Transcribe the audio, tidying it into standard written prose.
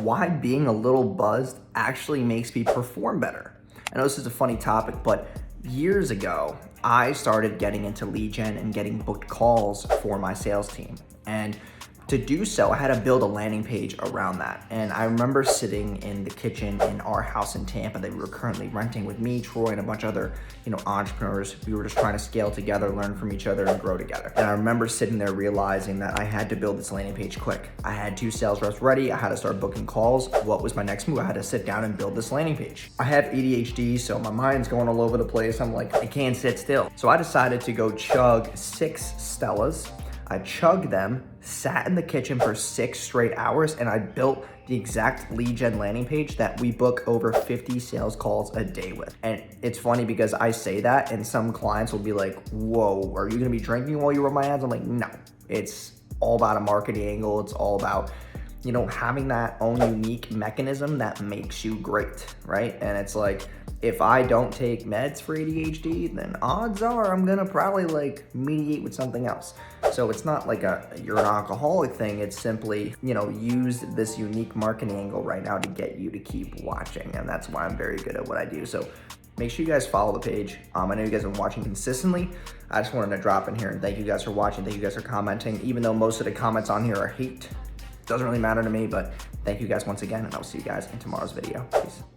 why being a little buzzed actually makes me perform better. I know this is a funny topic, but years ago, I started getting into lead gen and getting booked calls for my sales team. And to do so, I had to build a landing page around that. And I remember sitting in the kitchen in our house in Tampa that we were currently renting with me, Troy, and a bunch of other, entrepreneurs. We were just trying to scale together, learn from each other, and grow together. And I remember sitting there realizing that I had to build this landing page quick. I had 2 sales reps ready. I had to start booking calls. What was my next move? I had to sit down and build this landing page. I have ADHD, so my mind's going all over the place. I'm like, I can't sit still. So I decided to go chug 6 Stellas. I chugged them, sat in the kitchen for 6 straight hours, and I built the exact lead gen landing page that we book over 50 sales calls a day with. And it's funny because I say that and some clients will be like, whoa, are you gonna be drinking while you rub my ads? I'm like, no, it's all about a marketing angle. It's all about, having that own unique mechanism that makes you great, right? And it's like, if I don't take meds for ADHD, then odds are I'm gonna probably mediate with something else. So it's not like you're an alcoholic thing. It's simply, use this unique marketing angle right now to get you to keep watching. And that's why I'm very good at what I do. So make sure you guys follow the page. I know you guys have been watching consistently. I just wanted to drop in here and thank you guys for watching. Thank you guys for commenting. Even though most of the comments on here are hate, doesn't really matter to me, but thank you guys once again, and I'll see you guys in tomorrow's video. Peace.